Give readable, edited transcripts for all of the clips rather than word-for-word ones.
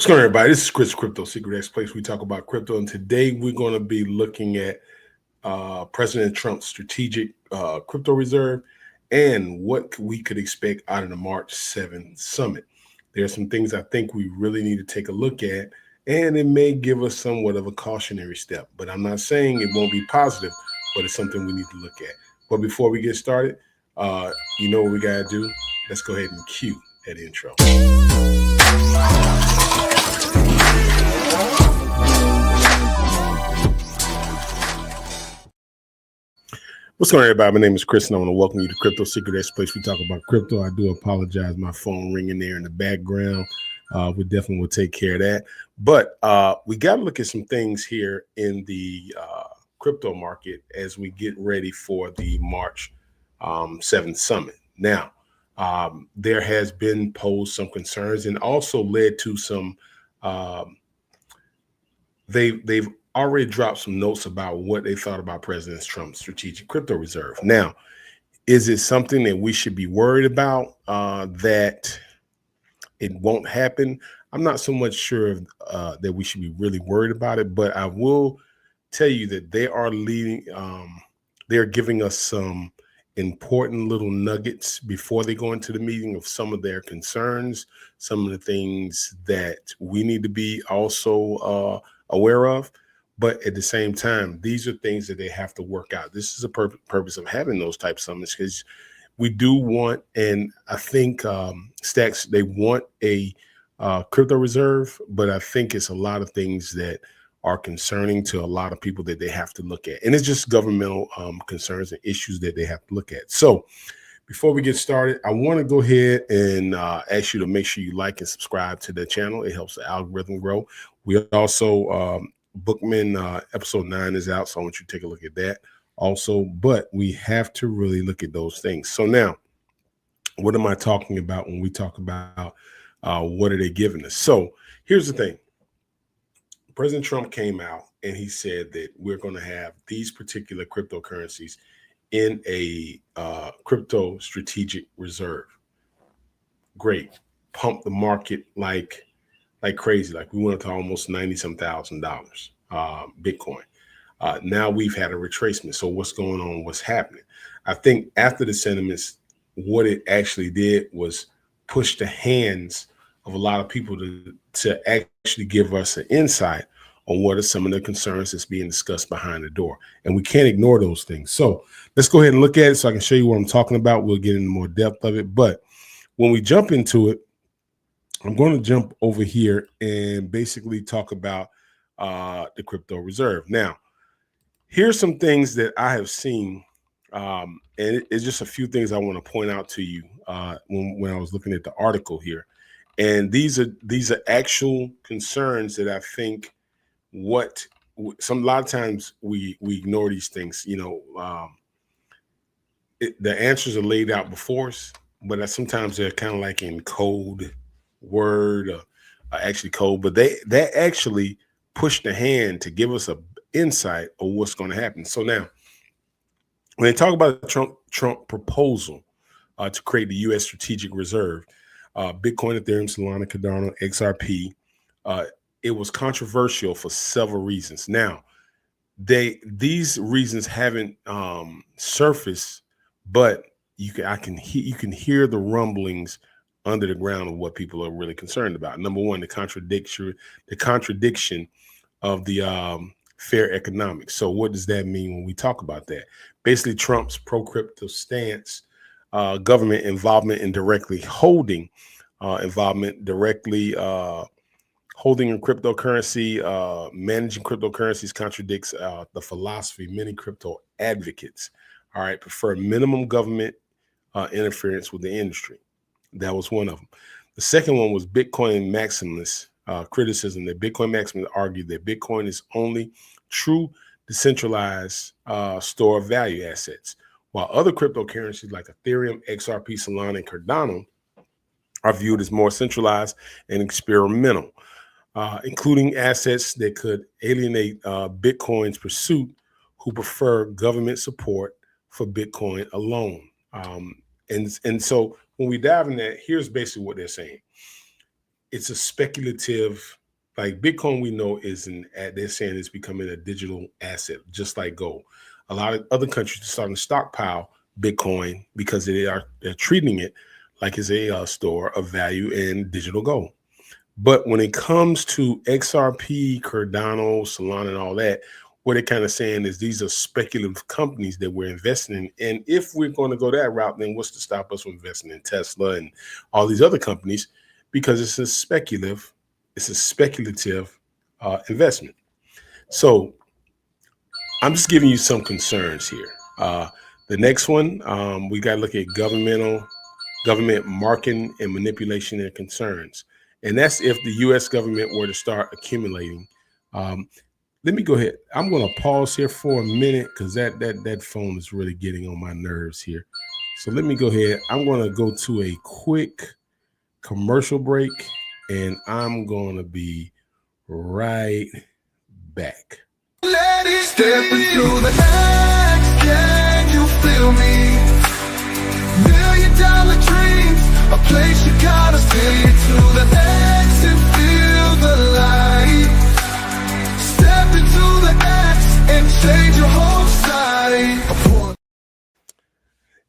What's going on, everybody? This is Chris Crypto Secret X Place. We talk about crypto, and today we're going to be looking at President Trump's strategic crypto reserve and what we could expect out of the March 7th summit. There are some things I think we really need to take a look at, and it may give us somewhat of a cautionary step. But I'm not saying it won't be positive, but it's something we need to look at. But before we get started, you know what we got to do? Let's go ahead and cue that intro. What's going on, everybody? My name is Chris, and I want to welcome you to Crypto Secret X Place. We talk about crypto. I do apologize, my phone ringing there in the background. We definitely will take care of that. But we got to look at some things here in the crypto market as we get ready for the March 7th summit. Now, there has been posed some concerns and also led to some. They've already dropped some notes about what they thought about President Trump's strategic crypto reserve. Now, is it something that we should be worried about that it won't happen? I'm not so much sure that we should be really worried about it, but I will tell you that they are leading. They're giving us some important little nuggets before they go into the meeting of some of their concerns, some of the things that we need to be also aware of. But at the same time, these are things that they have to work out. This is a purpose of having those type summits, because we do want, and I think Stacks, they want a crypto reserve, but I think it's a lot of things that are concerning to a lot of people that they have to look at. And it's just governmental concerns and issues that they have to look at. So before we get started, I want to go ahead and ask you to make sure you like and subscribe to the channel. It helps the algorithm grow. We also, Bookman episode 9 is out, so I want you to take a look at that also. But we have to really look at those things. So now, what am I talking about when we talk about what are they giving us? So here's the thing. President Trump came out and he said that we're going to have these particular cryptocurrencies in a crypto strategic reserve. Great. Pump the market like crazy. Like we went up to almost $90-some thousand Bitcoin. Now we've had a retracement. So what's going on? What's happening? I think after the sentiments, what it actually did was push the hands of a lot of people to actually give us an insight on what are some of the concerns that's being discussed behind the door. And we can't ignore those things. So let's go ahead and look at it so I can show you what I'm talking about. We'll get into more depth of it. But when we jump into it, I'm going to jump over here and basically talk about the crypto reserve. Now, here's some things that I have seen, and it's just a few things I want to point out to you when I was looking at the article here. And these are actual concerns that I think a lot of times we ignore these things. You know, the answers are laid out before us, but sometimes they're kind of like in code word or actually code, but they actually push the hand to give us a insight of what's going to happen. So now, when they talk about the Trump proposal to create the U.S. strategic reserve, Bitcoin, Ethereum, Solana, Cardano, XRP, it was controversial for several reasons. Now, these reasons haven't surfaced, but you can hear the rumblings under the ground of what people are really concerned about. Number one, the contradiction of the fair economics. So what does that mean when we talk about that? Basically, Trump's pro-crypto stance, government involvement in directly holding holding in cryptocurrency, managing cryptocurrencies contradicts the philosophy many crypto advocates, prefer minimum government interference with the industry. That was one of them. The second one was Bitcoin maximalists criticism that Bitcoin maximalists argued that Bitcoin is only true decentralized store of value assets, while other cryptocurrencies like Ethereum, XRP, Solana, and Cardano are viewed as more centralized and experimental, including assets that could alienate Bitcoin's pursuit who prefer government support for Bitcoin alone. And so when we dive in that, here's basically what they're saying. it's a speculative, like Bitcoin we know is they're saying it's becoming a digital asset, just like gold. A lot of other countries are starting to stockpile Bitcoin because they're treating it like it's a store of value in digital gold. But when it comes to XRP, Cardano, Solana, and all that, what they're kind of saying is these are speculative companies that we're investing in. And if we're going to go that route, then what's to stop us from investing in Tesla and all these other companies? Because it's a speculative investment. So I'm just giving you some concerns here. The next one, we got to look at government marketing and manipulation and concerns. And that's if the U.S. government were to start accumulating. Let me go ahead. I'm going to pause here for a minute because that phone is really getting on my nerves here. So let me go ahead. I'm going to go to a quick commercial break, and I'm going to be right back. Step into the next, can you feel me? $1 million dreams, a place you gotta stay to the X and feel the light. Step into the X and change your whole side.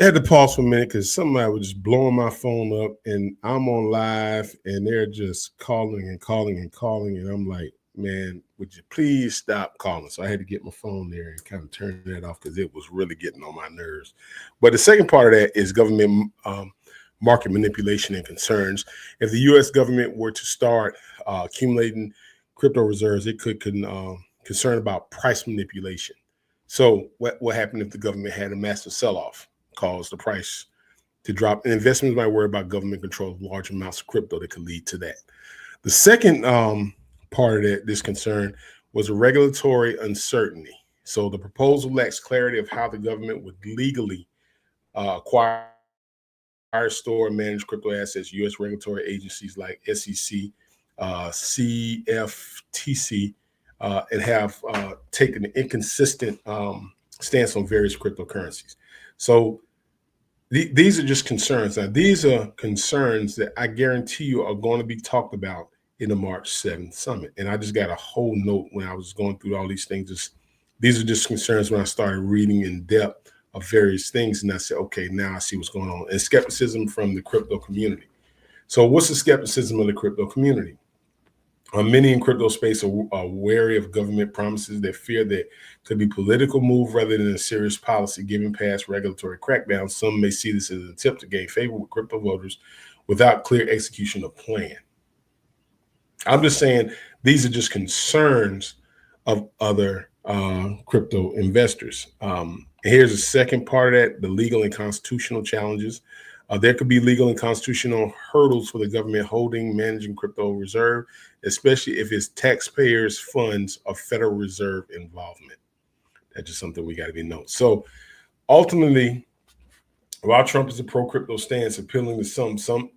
I had to pause for a minute because somebody was just blowing my phone up, and I'm on live, and they're just calling and calling and calling, and I'm like, man, would you please stop calling? So I had to get my phone there and kind of turn that off because it was really getting on my nerves. But the second part of that is government market manipulation and concerns. If the U.S. government were to start accumulating crypto reserves, it could concern about price manipulation. So what happened if the government had a massive sell-off, caused the price to drop? And investors might worry about government control of large amounts of crypto that could lead to that. The second part of this concern was a regulatory uncertainty. So the proposal lacks clarity of how the government would legally acquire, store, and manage crypto assets. U.S. regulatory agencies like SEC, CFTC, and have taken an inconsistent stance on various cryptocurrencies. So these are just concerns. Now, these are concerns that I guarantee you are going to be talked about in the March 7th summit. And I just got a whole note when I was going through all these things. These are just concerns when I started reading in depth of various things. And I said, okay, now I see what's going on. And skepticism from the crypto community. So what's the skepticism of the crypto community? Many in crypto space are wary of government promises that fear that could be political move rather than a serious policy given past regulatory crackdowns. Some may see this as an attempt to gain favor with crypto voters without clear execution of plan. I'm just saying these are just concerns of other crypto investors. Here's the second part of that, the legal and constitutional challenges. There could be legal and constitutional hurdles for the government holding, managing crypto reserve, especially if it's taxpayers' funds or Federal Reserve involvement. That's just something we got to be noted. So ultimately, while Trump is a pro-crypto stance appealing to some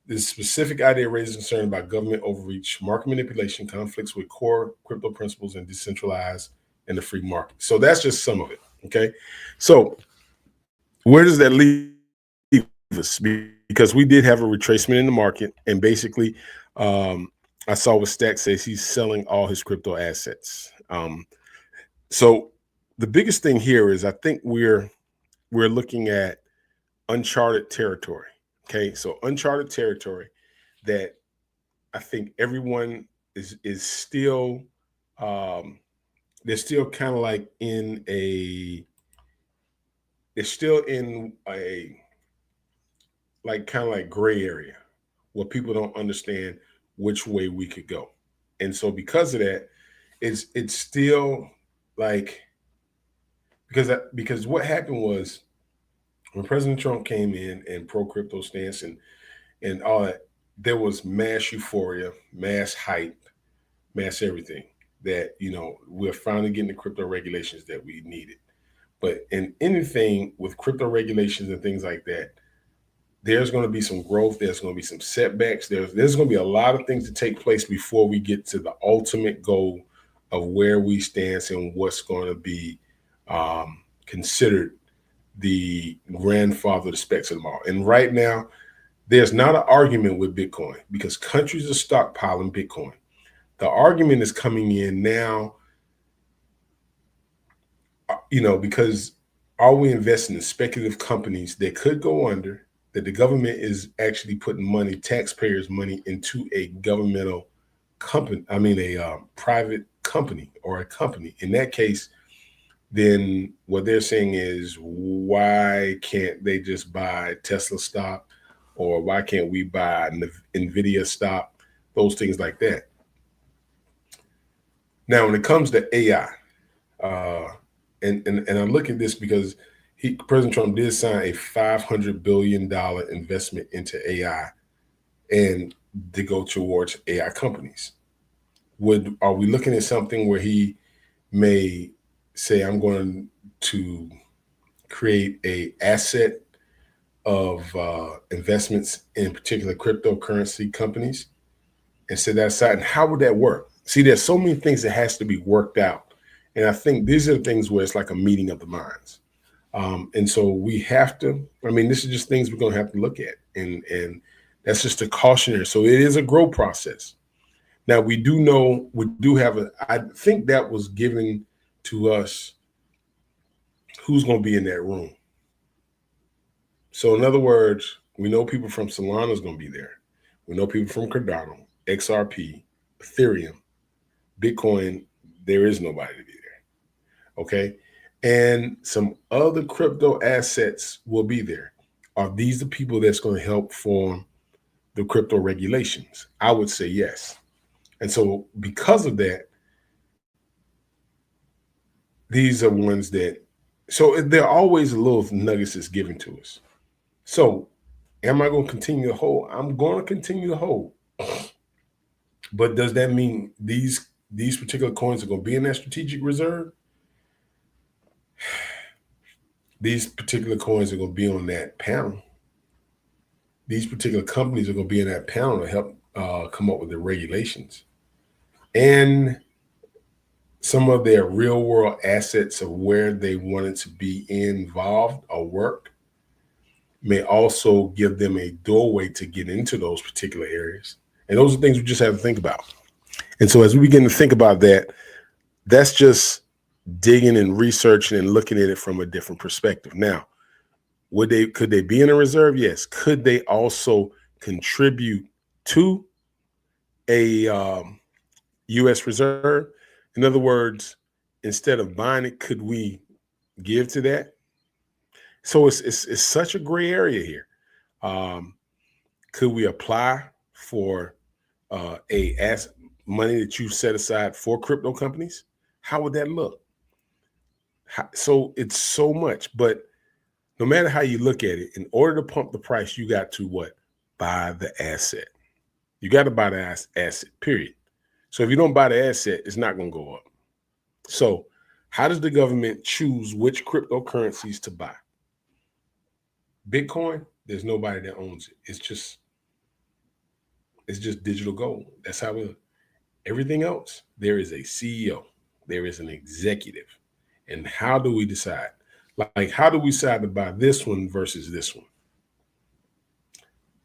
this specific idea raises concern about government overreach, market manipulation, conflicts with core crypto principles, and decentralized and the free market. So that's just some of it. Okay. So where does that leave us? Because we did have a retracement in the market, and basically I saw what Stack says he's selling all his crypto assets. So the biggest thing here is I think we're looking at uncharted territory. Okay, so uncharted territory that I think everyone is still they're still kind of like in a like kind of like gray area where people don't understand which way we could go. And so because of that, it's still like because what happened was when President Trump came in and pro-crypto stance and all that, there was mass euphoria, mass hype, mass everything that, we're finally getting the crypto regulations that we needed. But in anything with crypto regulations and things like that, there's going to be some growth. There's going to be some setbacks. There's going to be a lot of things to take place before we get to the ultimate goal of where we stand and what's going to be considered the grandfather of the specs of them all. And right now, There's not an argument with Bitcoin because countries are stockpiling Bitcoin. The argument is coming in now, because are we investing in speculative companies that could go under, that the government is actually putting money, taxpayers' money, into a governmental company, a private company or a company. In that case, then what they're saying is, why can't they just buy Tesla stock, or why can't we buy NVIDIA stock, those things like that. Now, when it comes to AI, and I look at this because President Trump did sign a $500 billion investment into AI and to go towards AI companies. Are we looking at something where he may say, I'm going to create a asset of investments in particular cryptocurrency companies and set that aside? And how would that work? See, there's so many things that has to be worked out. And I think these are the things where it's like a meeting of the minds. And so we have to, this is just things we're going to have to look at. And that's just a cautionary. So it is a growth process. Now, we do have I think that was given to us who's going to be in that room. So in other words, we know people from Solana is going to be there. We know people from Cardano, XRP, Ethereum, Bitcoin. There is nobody to be there. Okay. And some other crypto assets will be there. Are these the people that's going to help form the crypto regulations? I would say yes. And so because of that, these are ones so there are always little nuggets that's given to us. So am I going to continue to hold? I'm going to continue to hold. But does that mean these particular coins are going to be in that strategic reserve? These particular coins are going to be on that panel. These particular companies are going to be in that panel to help come up with the regulations. And some of their real world assets of where they wanted to be involved or work may also give them a doorway to get into those particular areas. And those are things we just have to think about. And so as we begin to think about that, that's just digging and researching and looking at it from a different perspective. Now, could they be in a reserve? Yes. Could they also contribute to a U.S. reserve? In other words, instead of buying it, could we give to that? So it's such a gray area here. Could we apply for money that you set aside for crypto companies? How would that look? So it's so much, but no matter how you look at it, in order to pump the price, you got to what? Buy the asset. You got to buy the asset, period. So if you don't buy the asset, it's not going to go up. So how does the government choose which cryptocurrencies to buy? Bitcoin, there's nobody that owns it. It's just digital gold. That's how everything else, there is a CEO, there is an executive. And how do we decide? Like, how do we decide to buy this one versus this one?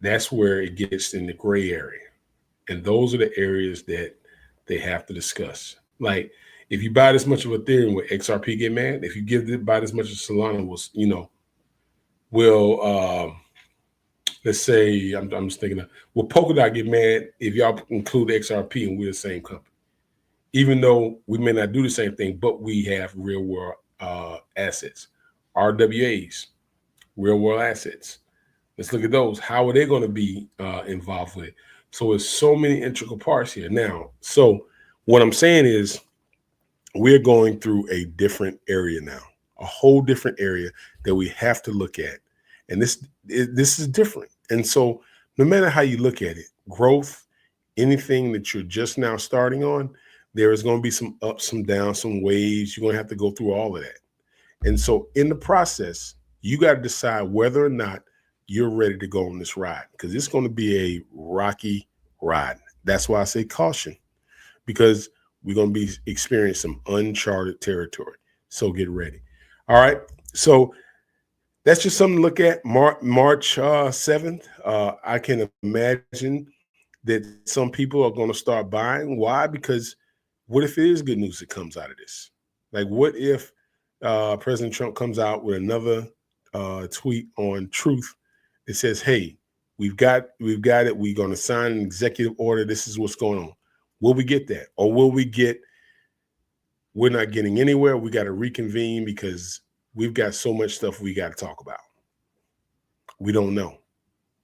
That's where it gets in the gray area. And those are the areas that they have to discuss. Like, if you buy this much of Ethereum, will XRP get mad? If you buy this much of Solana, let's say, I'm just thinking, will Polkadot get mad if y'all include XRP and we're the same company? Even though we may not do the same thing, but we have real world assets. RWAs, real world assets. Let's look at those. How are they going to be involved with it? So it's so many integral parts here. Now, so what I'm saying is we're going through a different area now, a whole different area that we have to look at. And this is different. And so no matter how you look at it, growth, anything that you're just now starting on, there is going to be some ups, some downs, some waves. You're going to have to go through all of that. And so in the process, you got to decide whether or not you're ready to go on this ride, because it's going to be a rocky ride. That's why I say caution, because we're going to be experiencing some uncharted territory. So get ready. All right. So that's just something to look at. March 7th. I can imagine that some people are going to start buying. Why? Because what if it is good news that comes out of this? Like, what if President Trump comes out with another tweet on Truth that says, "Hey, we've got it. We're going to sign an executive order. This is what's going on." Will we get that, or will we get? We're not getting anywhere. We got to reconvene because we've got so much stuff we got to talk about. We don't know.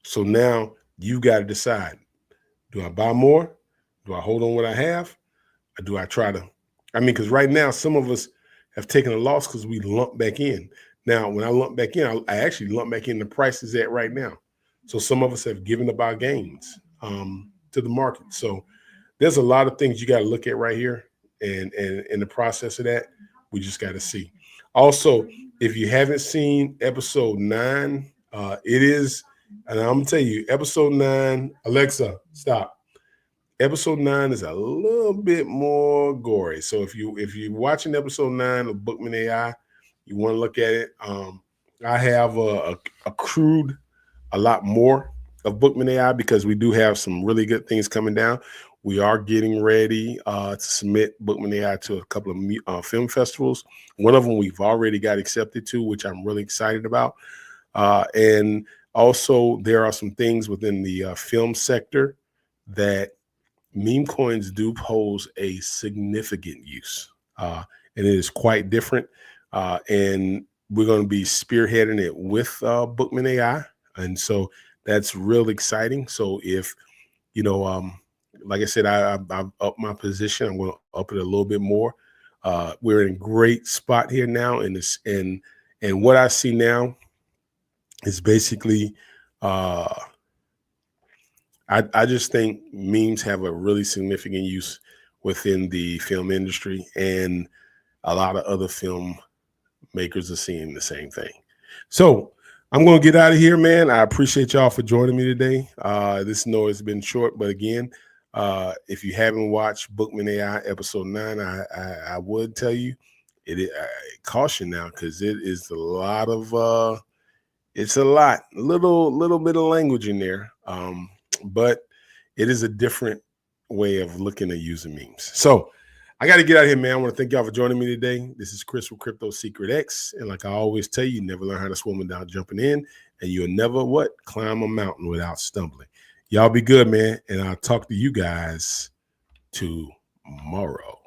So now you got to decide. Do I buy more? Do I hold on what I have? Or do I try to? I mean, because right now, some of us have taken a loss because we lump back in. Now, when I lump back in, I actually lump back in the prices at right now. So some of us have given up our gains to the market. So there's a lot of things you got to look at right here. And in the process of that, we just got to see. Also, if you haven't seen episode 9, it is, and I'm gonna tell you, episode 9, Alexa, stop. Episode 9 is a little bit more gory. So if you're watching episode 9 of Bookman AI, you want to look at it. I have accrued a lot more of Bookman AI because we do have some really good things coming down. We are getting ready to submit Bookman AI to a couple of film festivals. One of them we've already got accepted to, which I'm really excited about. And also, there are some things within the film sector that meme coins do pose a significant use. And it is quite different. And we're going to be spearheading it with Bookman AI. And so that's real exciting. So if, like I said, I've upped my position. I'm going to up it a little bit more. We're in a great spot here now. And what I see now is basically, I just think memes have a really significant use within the film industry, and a lot of other film makers are seeing the same thing. So I'm going to get out of here, man. I appreciate y'all for joining me today. This has been short, but again, if you haven't watched Bookman AI episode 9, I would tell you caution now, because it is a lot of it's a little bit of language in there, but it is a different way of looking at using memes. So I got to get out of here, man. I want to thank y'all for joining me today. This is Chris with Crypto Secret X. And like I always tell you, never learn how to swim without jumping in. And you'll never climb a mountain without stumbling. Y'all be good, man. And I'll talk to you guys tomorrow.